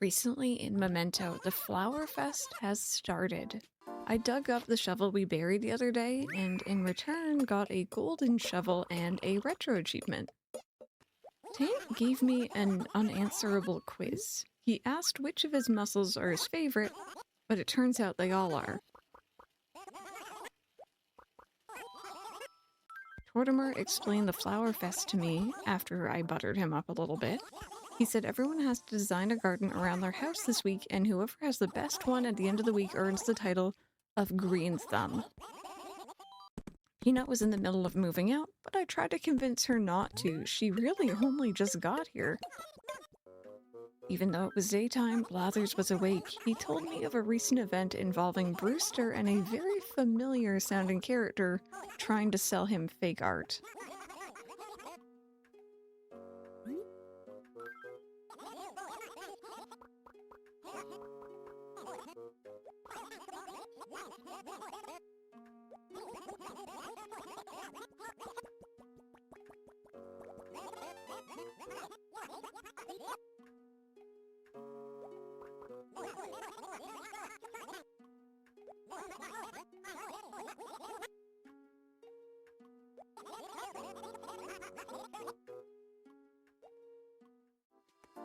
Recently in Memento, the Flower Fest has started. I dug up the shovel we buried the other day, and in return got a golden shovel and a retro achievement. Tank gave me an unanswerable quiz. He asked which of his muscles are his favorite, but it turns out they all are. Tortimer explained the Flower Fest to me after I buttered him up a little bit. He said everyone has to design a garden around their house this week, and whoever has the best one at the end of the week earns the title of Green Thumb. Peanut was in the middle of moving out, but I tried to convince her not to. She really only just got here. Even though it was daytime, Blathers was awake. He told me of a recent event involving Brewster and a very familiar sounding character trying to sell him fake art.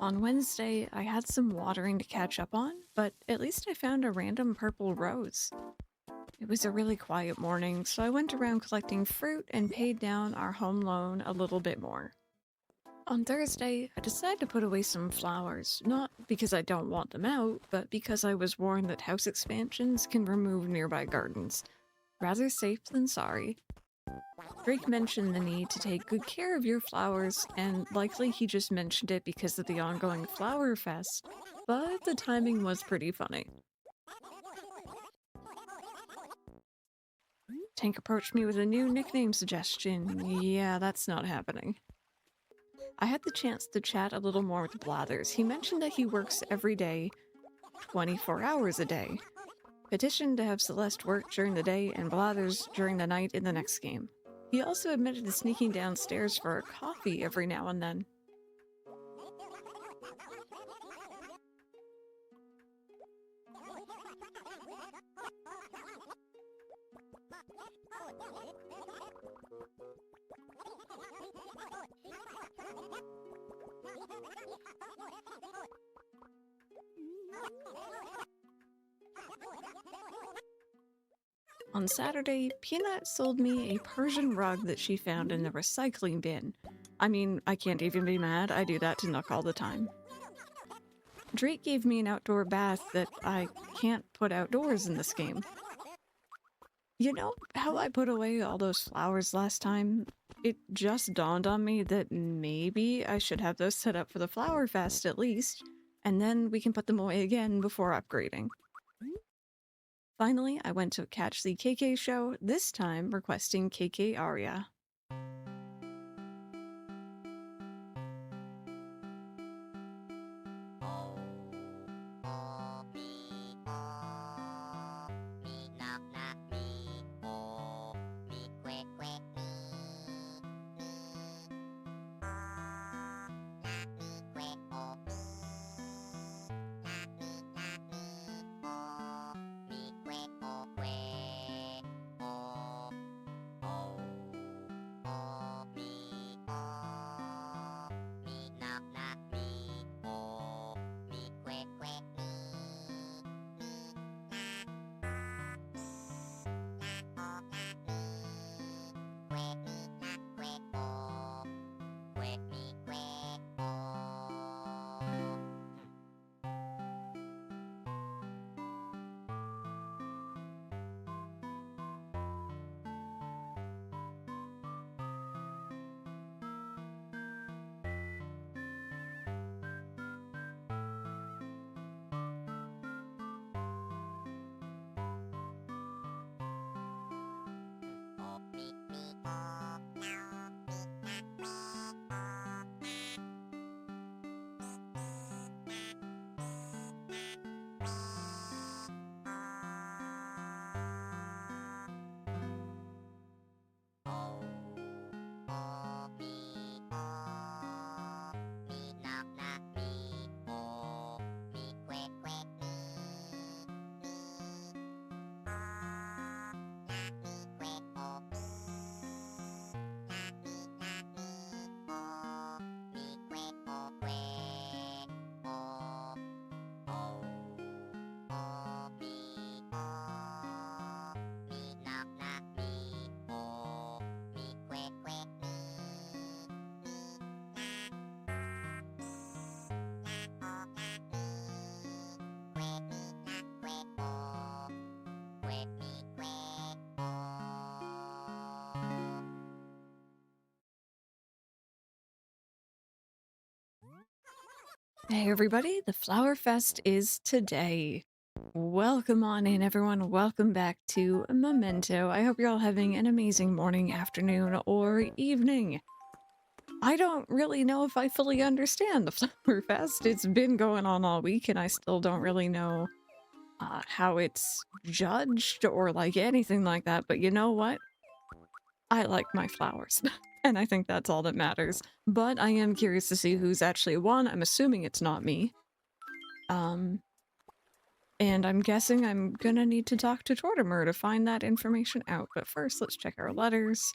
On Wednesday, I had some watering to catch up on, but at least I found a random purple rose. It was a really quiet morning, so I went around collecting fruit and paid down our home loan a little bit more. On Thursday, I decided to put away some flowers, not because I don't want them out, but because I was warned that house expansions can remove nearby gardens. Rather safe than sorry. Drake mentioned the need to take good care of your flowers, and likely he just mentioned it because of the ongoing Flower Fest, but the timing was pretty funny. Tank approached me with a new nickname suggestion. Yeah, that's not happening. I had the chance to chat a little more with Blathers. He mentioned that he works every day, 24 hours a day. Petitioned to have Celeste work during the day and Blathers during the night in the next game. He also admitted to sneaking downstairs for a coffee every now and then. On Saturday, Peanut sold me a Persian rug that she found in the recycling bin. I mean, I can't even be mad, I do that to Nook all the time. Drake gave me an outdoor bath that I can't put outdoors in this game. You know how I put away all those flowers last time? It just dawned on me that maybe I should have those set up for the Flower Fest at least, and then we can put them away again before upgrading. Finally, I went to catch the KK show, this time requesting KK Aria. Hey everybody, the Flower Fest is today. Welcome on in everyone, welcome back to Memento. I hope you're all having an amazing morning, afternoon, or evening. I don't really know if I fully understand the Flower Fest. It's been going on all week and I still don't really know how it's judged or like anything like that, but you know what? I like my flowers. And I think that's all that matters. But I am curious to see who's actually won. I'm assuming it's not me. Um, And I'm guessing I'm gonna need to talk to Tortimer to find that information out. But first, let's check our letters.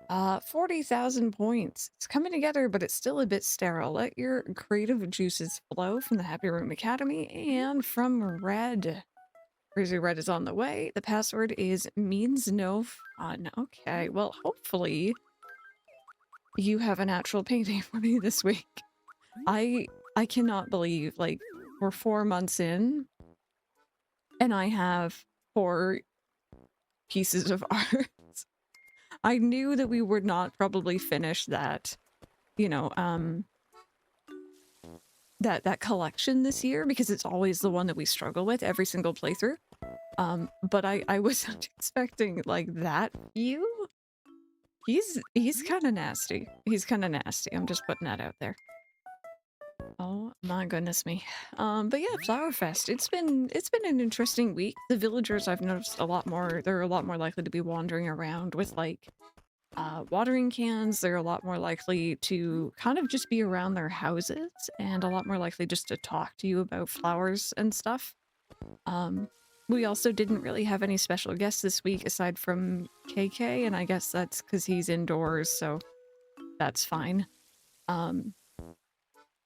40,000 points. It's coming together, but it's still a bit sterile. Let your creative juices flow from the Happy Room Academy and from Red. Crazy Red is on the way. The password is means no fun. Okay, well, hopefully you have an actual painting for me this week. I cannot believe, like, we're 4 months in, and I have 4 pieces of art. I knew that we would not probably finish that, you know, that collection this year because it's always the one that we struggle with every single playthrough. But I wasn't expecting like that few. He's kind of nasty. He's kind of nasty. I'm just putting that out there. Oh my goodness me. But yeah, Flower Fest. It's been an interesting week. The villagers I've noticed a lot more, they're a lot more likely to be wandering around with like watering cans. They're a lot more likely to kind of just be around their houses and a lot more likely just to talk to you about flowers and stuff. Um, we also didn't really have any special guests this week aside from KK, and I guess that's because he's indoors, so that's fine. Um,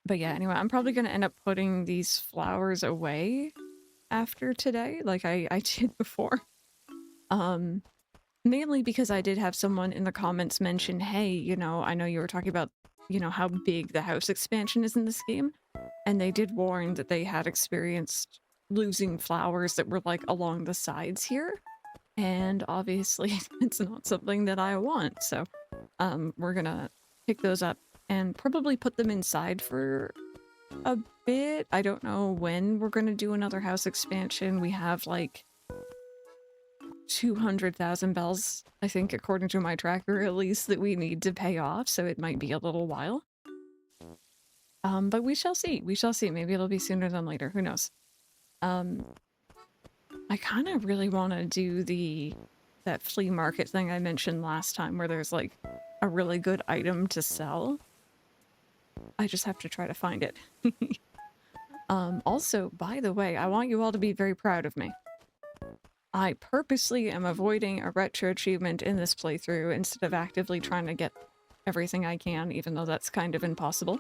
but yeah, anyway, I'm probably gonna end up putting these flowers away after today, like I did before. Um, Mainly because I did have someone in the comments mention, hey, you know, I know you were talking about, you know, how big the house expansion is in this game. And they did warn that they had experienced losing flowers that were like along the sides here. And obviously it's not something that I want. So we're gonna pick those up and probably put them inside for a bit. I don't know when we're gonna do another house expansion. We have like 200,000 bells, I think, according to my tracker, at least, that we need to pay off, so it might be a little while. But we shall see. We shall see. Maybe it'll be sooner than later. Who knows? I kind of really want to do that flea market thing I mentioned last time, where there's, like, a really good item to sell. I just have to try to find it. Also, by the way, I want you all to be very proud of me. I purposely am avoiding a retro achievement in this playthrough instead of actively trying to get everything I can, even though that's kind of impossible.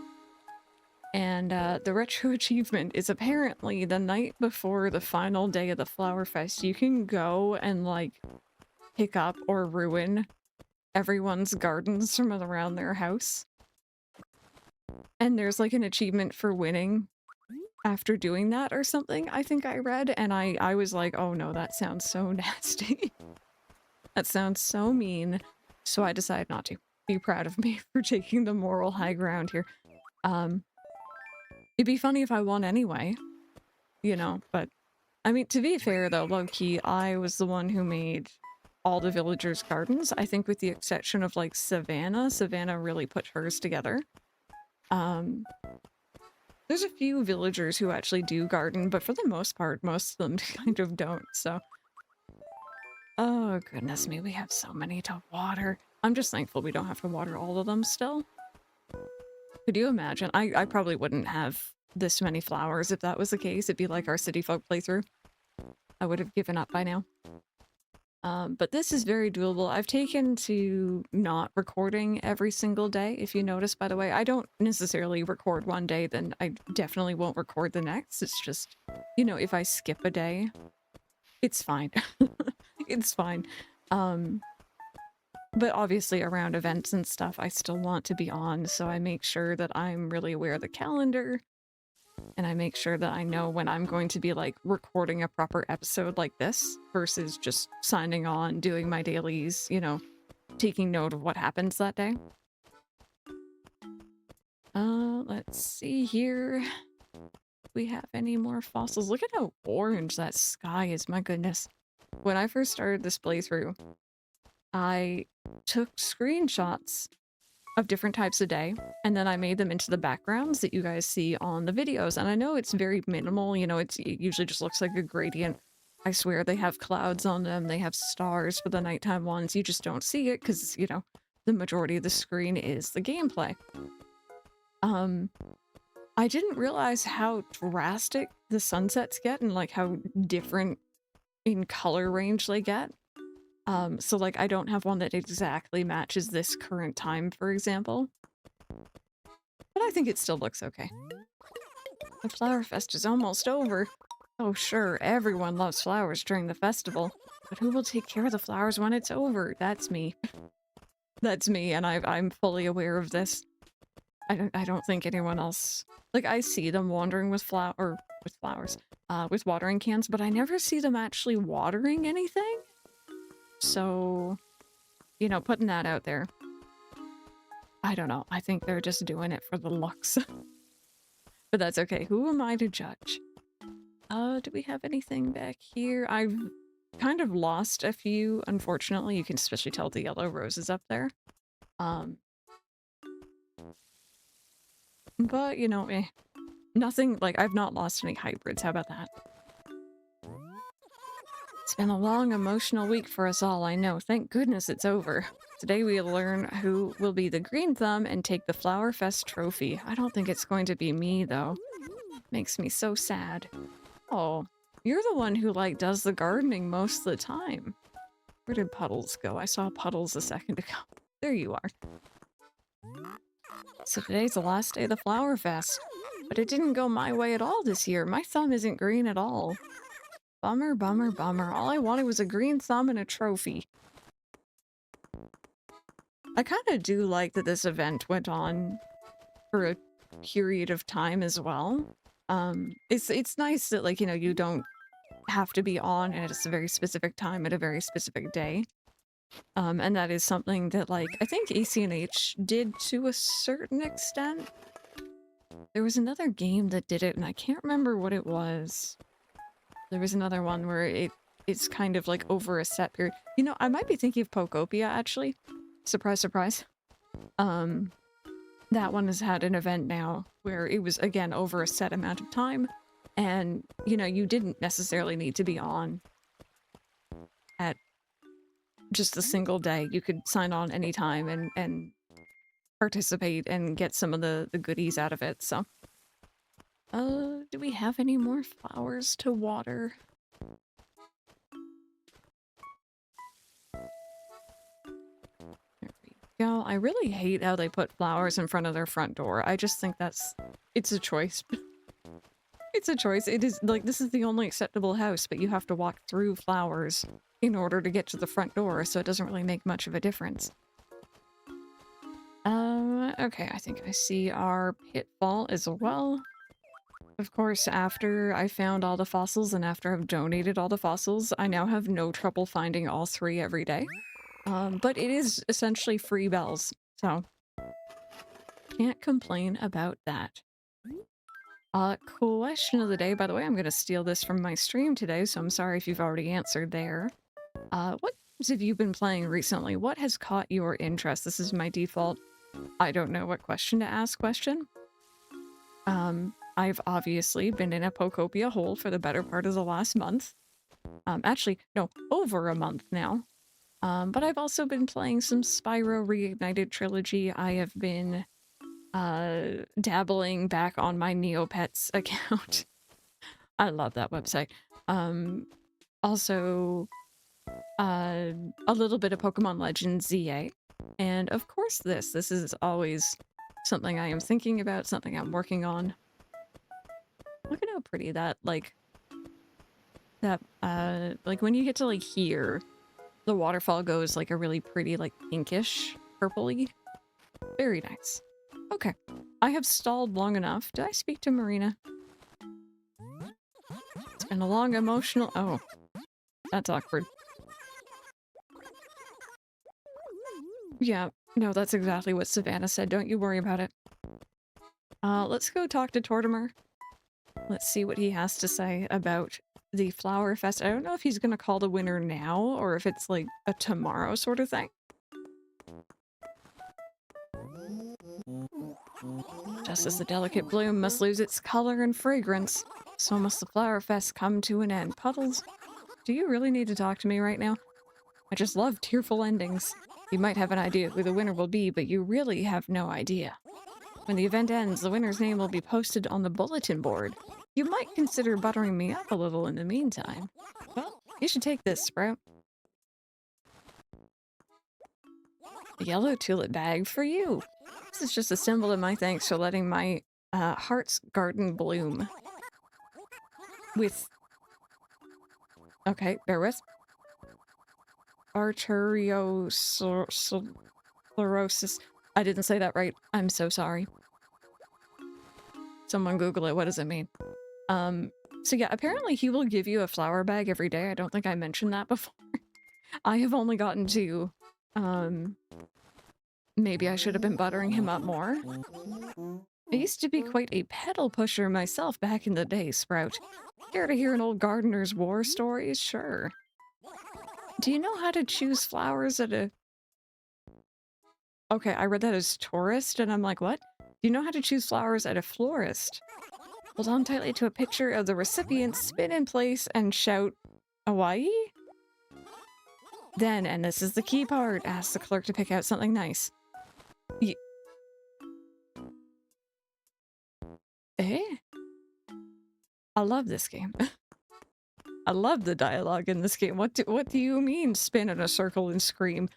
And the retro achievement is apparently the night before the final day of the Flower Fest. You can go and, like, pick up or ruin everyone's gardens from around their house. And there's, like, an achievement for winning after doing that or something, I think I read, and I was like, oh no, that sounds so nasty. That sounds so mean, so I decided not to. Be proud of me for taking the moral high ground here. It'd be funny if I won anyway, you know, but I mean, to be fair though, low-key, I was the one who made all the villagers' gardens. I think with the exception of like Savannah. Savannah really put hers together. There's a few villagers who actually do garden, but for the most part, most of them kind of don't, so. Oh, goodness me, we have so many to water. I'm just thankful we don't have to water all of them still. Could you imagine? I probably wouldn't have this many flowers if that was the case. It'd be like our city folk playthrough. I would have given up by now. But this is very doable. I've taken to not recording every single day. If you notice, by the way, I don't necessarily record one day, then I definitely won't record the next. It's just, you know, if I skip a day, it's fine. It's fine. But obviously around events and stuff, I still want to be on, so I make sure that I'm really aware of the calendar. And I make sure that I know when I'm going to be, like, recording a proper episode like this versus just signing on, doing my dailies, you know, taking note of what happens that day. Let's see here. We have any more fossils? Look at how orange that sky is, my goodness. When I first started this playthrough, I took screenshots of different types of day, and then I made them into the backgrounds that you guys see on the videos. And I know it's very minimal, you know, it usually just looks like a gradient. I swear they have clouds on them, they have stars for the nighttime ones. You just don't see it because, you know, the majority of the screen is the gameplay. Um, I didn't realize how drastic the sunsets get and like how different in color range they get. So like I don't have one that exactly matches this current time, for example. But I think it still looks okay. The Flower Fest is almost over. Oh sure, everyone loves flowers during the festival. But who will take care of the flowers when it's over? That's me. That's me, and I'm fully aware of this. I don't think anyone else... Like, I see them wandering with flowers. With watering cans, but I never see them actually watering anything. So, you know, putting that out there. I don't know. I think they're just doing it for the looks. But that's okay. Who am I to judge? Do we have anything back here? I've kind of lost a few, unfortunately. You can especially tell the yellow roses up there. But, you know, nothing, like, I've not lost any hybrids. How about that? It's been a long, emotional week for us all, I know. Thank goodness it's over. Today we'll learn who will be the Green Thumb and take the Flower Fest trophy. I don't think it's going to be me, though. Makes me so sad. Oh, you're the one who, like, does the gardening most of the time. Where did Puddles go? I saw Puddles a second ago. There you are. So today's the last day of the Flower Fest. But it didn't go my way at all this year. My thumb isn't green at all. Bummer, bummer, bummer. All I wanted was a green thumb and a trophy. I kind of do like that this event went on for a period of time as well. It's nice that, like, you know, you don't have to be on at a very specific time at a very specific day. And that is something that, like, I think ACNH did to a certain extent. There was another game that did it, and I can't remember what it was. There was another one where it's kind of like over a set period. You know, I might be thinking of Pokopia, actually. Surprise, surprise. That one has had an event now where it was, again, over a set amount of time. And, you know, you didn't necessarily need to be on at just a single day. You could sign on anytime and participate and get some of the goodies out of it, so. Do we have any more flowers to water? There we go. I really hate how they put flowers in front of their front door. I just think it's a choice. It's a choice. It is, like, this is the only acceptable house, but you have to walk through flowers in order to get to the front door, so it doesn't really make much of a difference. Okay, I think I see our pitfall as well. Of course, after I found all the fossils and after I've donated all the fossils, I now have no trouble finding all 3 every day. But it is essentially free bells, so can't complain about that. Question of the day, by the way, I'm gonna steal this from my stream today, so I'm sorry if you've already answered there. What games have you been playing recently? What has caught your interest? This is my default I don't know what question to ask question. I've obviously been in a Pokopia hole for the better part of the last month. Actually, no, over a month now. But I've also been playing some Spyro Reignited Trilogy. I have been dabbling back on my Neopets account. I love that website. Also, a little bit of Pokemon Legends ZA. And of course this is always something I am thinking about, something I'm working on. Look at how pretty that, like, when you get to, like, here, the waterfall goes, like, a really pretty, like, pinkish, purpley. Very nice. Okay. I have stalled long enough. Did I speak to Marina? It's been a long, emotional... Oh. That's awkward. Yeah, no, that's exactly what Savannah said. Don't you worry about it. Let's go talk to Tortimer. Let's see what he has to say about the Flower Fest. I don't know if he's gonna call the winner now or if it's like a tomorrow sort of thing. Just as the delicate bloom must lose its color and fragrance, so must the Flower Fest come to an end. Puddles, do you really need to talk to me right now? I just love tearful endings. You might have an idea who the winner will be, but you really have no idea. When the event ends, the winner's name will be posted on the bulletin board. You might consider buttering me up a little in the meantime. Well, you should take this, Sprout. A yellow tulip bag for you. This is just a symbol of my thanks for letting my heart's garden bloom. With... Okay, bear with. Arteriosclerosis. I didn't say that right. I'm so sorry. Someone Google it. What does it mean? So yeah, apparently he will give you a flower bag every day. I don't think I mentioned that before. I have only gotten to, maybe I should have been buttering him up more. I used to be quite a pedal pusher myself back in the day, Sprout. Care to hear an old gardener's war story? Sure. Do you know how to choose flowers at a... Okay, I read that as tourist, and I'm like, what? Do you know how to choose flowers at a florist? Hold on tightly to a picture of the recipient, spin in place, and shout, Hawaii? Then, and this is the key part, ask the clerk to pick out something nice. Eh? I love this game. I love the dialogue in this game. What do you mean, spin in a circle and scream?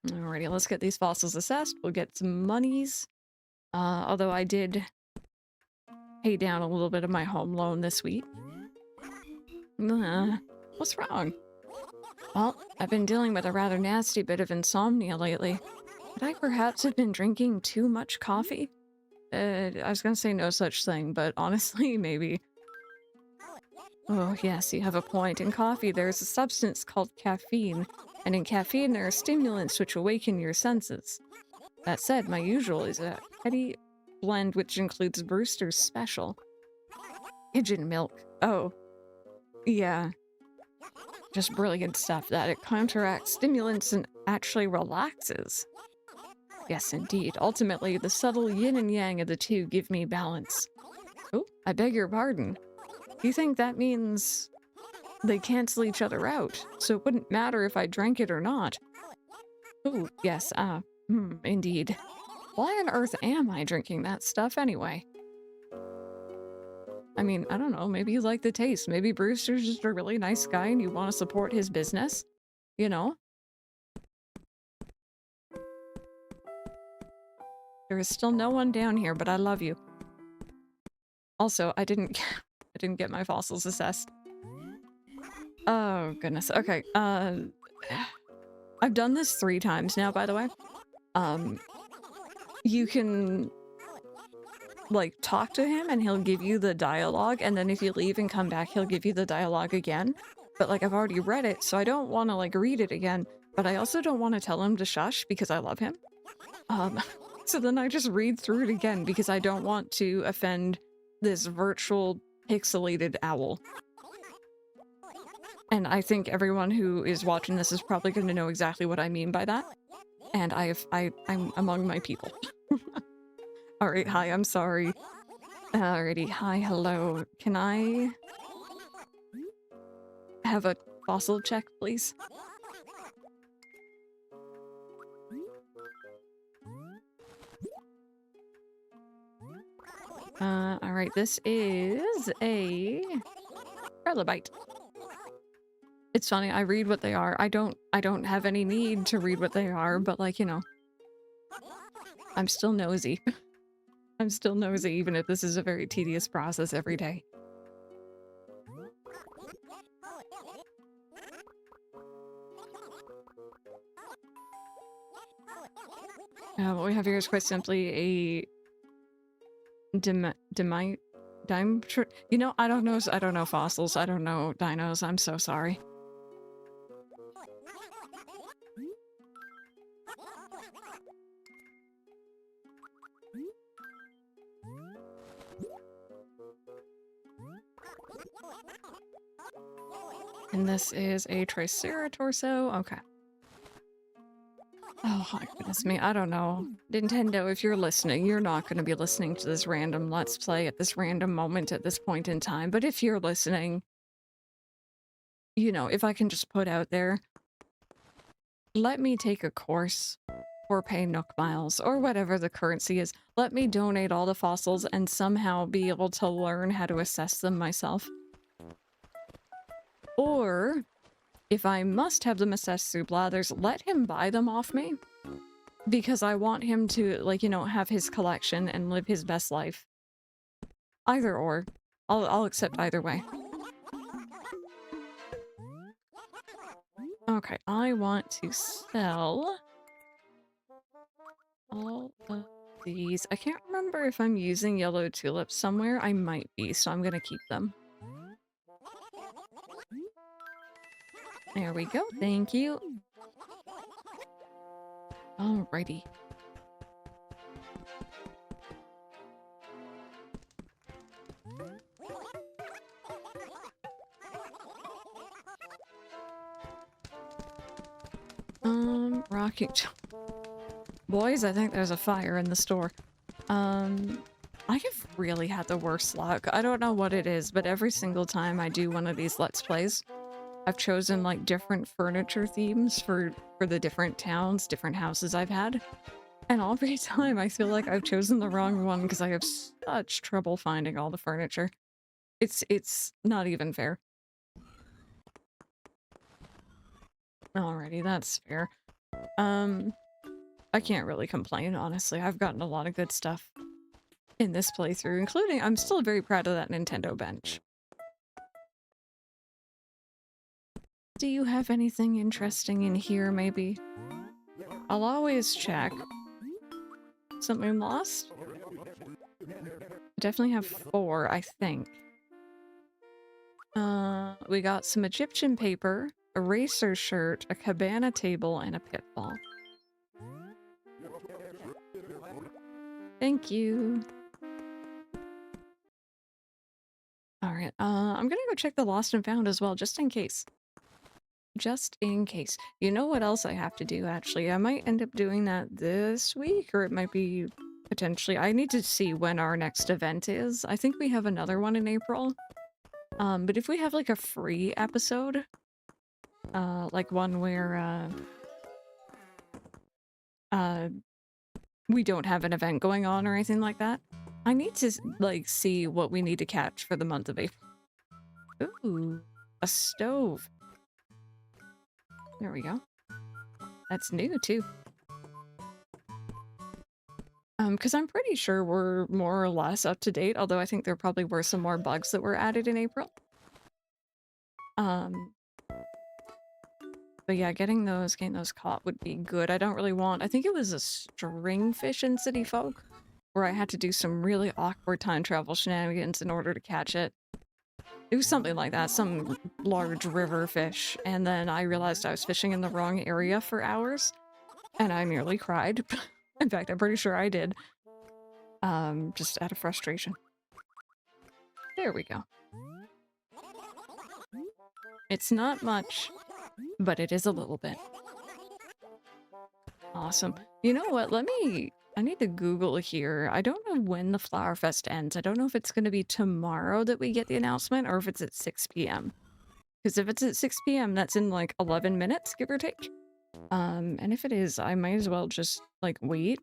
Alrighty, let's get these fossils assessed. We'll get some monies. Although I did pay down a little bit of my home loan this week. What's wrong? Well, I've been dealing with a rather nasty bit of insomnia lately. Could I perhaps have been drinking too much coffee? I was gonna say no such thing, but honestly, maybe. Oh, yes, you have a point. In coffee, there's a substance called caffeine, and in caffeine there are stimulants which awaken your senses. That said, my usual is a heady blend which includes Brewster's Special. Pigeon milk. Oh. Yeah. Just brilliant stuff that it counteracts stimulants and actually relaxes. Yes, indeed. Ultimately, the subtle yin and yang of the two give me balance. Oh, I beg your pardon. Do you think that means they cancel each other out, so it wouldn't matter if I drank it or not? Oh, yes, indeed. Why on earth am I drinking that stuff anyway? I mean, I don't know, maybe you like the taste. Maybe Brewster's just a really nice guy and you want to support his business, you know? There is still no one down here, but I love you. Also, I didn't get my fossils assessed. Oh, goodness. Okay, I've done this 3 times now, by the way. You can, like, talk to him and he'll give you the dialogue, and then if you leave and come back, he'll give you the dialogue again. But, like, I've already read it, so I don't want to, like, read it again, but I also don't want to tell him to shush because I love him. So then I just read through it again because I don't want to offend this virtual pixelated owl. And I think everyone who is watching this is probably going to know exactly what I mean by that. And I'm among my people. Alright, hi, I'm sorry. Alrighty, hi, hello. Can I have a fossil check, please? Alright, this is a trilobite. It's funny, I read what they are. I don't have any need to read what they are, but like, you know. I'm still nosy. I'm still nosy, even if this is a very tedious process every day. What we have here is quite simply a you know, I don't know fossils. I don't know dinos. I'm so sorry. And this is a Triceratops. Okay. Oh, my goodness me. I don't know. Nintendo, if you're listening, you're not going to be listening to this random Let's Play at this random moment at this point in time. But if you're listening, you know, if I can just put out there, let me take a course or pay Nook Miles or whatever the currency is. Let me donate all the fossils and somehow be able to learn how to assess them myself. Or, if I must have them assessed through Blathers, let him buy them off me. Because I want him to, like, you know, have his collection and live his best life. Either or. I'll accept either way. Okay, I want to sell all of these. I can't remember if I'm using yellow tulips somewhere. I might be, so I'm gonna keep them. There we go. Thank you. Alrighty. Rocket. Boys, I think there's a fire in the store. I have really had the worst luck. I don't know what it is, but every single time I do one of these Let's Plays, I've chosen like different furniture themes for the different towns, different houses I've had. And every time I feel like I've chosen the wrong one because I have such trouble finding all the furniture. It's not even fair. Alrighty, that's fair. I can't really complain, honestly. I've gotten a lot of good stuff in this playthrough, including I'm still very proud of that Nintendo bench. Do you have anything interesting in here, maybe? I'll always check. Something lost? Definitely have 4, I think. We got some Egyptian paper, a racer shirt, a cabana table, and a pitfall. Thank you. Alright, I'm gonna go check the lost and found as well, just in case. Just in case. You know what else I have to do, actually? I might end up doing that this week, or it might be potentially... I need to see when our next event is. I think we have another one in April. But if we have, like, a free episode, like one where, we don't have an event going on or anything like that, I need to, like, see what we need to catch for the month of April. Ooh, a stove. There we go. That's new, too. Because I'm pretty sure we're more or less up to date, although I think there probably were some more bugs that were added in April. But yeah, getting those caught would be good. I don't really want... I think it was a stringfish in City Folk, where I had to do some really awkward time travel shenanigans in order to catch it. It was something like that, some large river fish, and then I realized I was fishing in the wrong area for hours, and I nearly cried. In fact, I'm pretty sure I did. Just out of frustration. There we go. It's not much, but it is a little bit. Awesome. You know what? I need to Google here. I don't know when the Flower Fest ends. I don't know if it's going to be tomorrow that we get the announcement or if it's at 6 p.m. Because if it's at 6 p.m., that's in like 11 minutes, give or take. And if it is, I might as well just like wait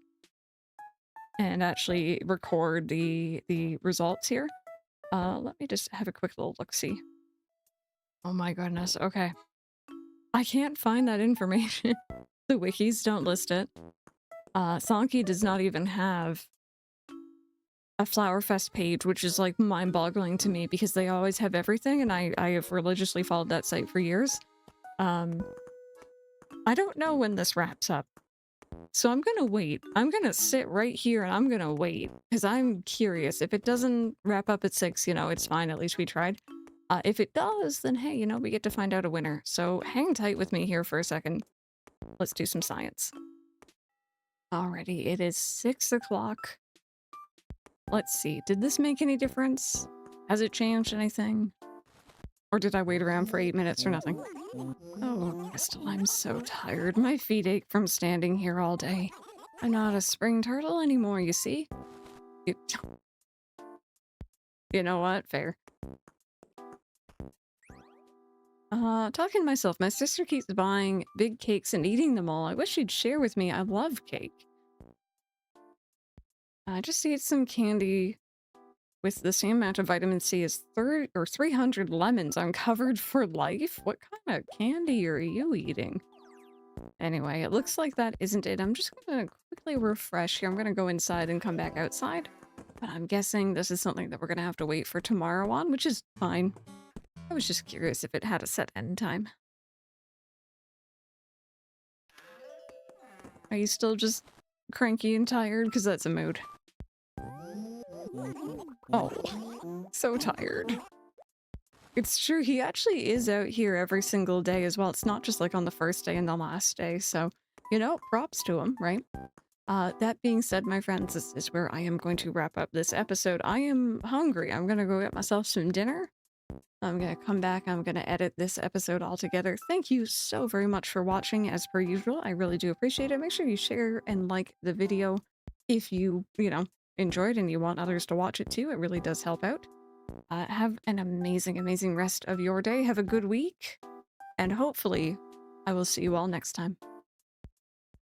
and actually record the results here. Let me just have a quick little look-see. Oh my goodness, okay. I can't find that information. The wikis don't list it. Sonky does not even have a Flower Fest page, which is like mind-boggling to me because they always have everything, and I have religiously followed that site for years. I don't know when this wraps up, so I'm gonna wait. I'm gonna sit right here and I'm gonna wait because I'm curious. If it doesn't wrap up at 6, you know, it's fine. At least we tried. If it does, then hey, you know, we get to find out a winner. So hang tight with me here for a second. Let's do some science. Alrighty, it is 6 o'clock. Let's see, did this make any difference? Has it changed anything? Or did I wait around for 8 minutes or nothing? Oh, Crystal, I'm so tired. My feet ache from standing here all day. I'm not a spring turtle anymore, you see? You, you know what? Fair. Talking to myself, my sister keeps buying big cakes and eating them all. I wish she'd share with me. I love cake. I just ate some candy with the same amount of vitamin C as 300 lemons. I'm covered for life? What kind of candy are you eating? Anyway, it looks like that isn't it. I'm just gonna quickly refresh here. I'm gonna go inside and come back outside. But I'm guessing this is something that we're gonna have to wait for tomorrow on, which is fine. I was just curious if it had a set end time. Are you still just cranky and tired? Because that's a mood. Oh, so tired. It's true, he actually is out here every single day as well. It's not just like on the first day and the last day, so, you know, props to him, right? That being said, my friends, this is where I am going to wrap up this episode. I am hungry. I'm gonna go get myself some dinner. I'm gonna come back. I'm gonna edit this episode all together. Thank you so very much for watching, as per usual. I really do appreciate it. Make sure you share and like the video if you know, enjoyed and you want others to watch it too. It really does help out. Have an amazing, amazing rest of your day. Have a good week. And hopefully, I will see you all next time.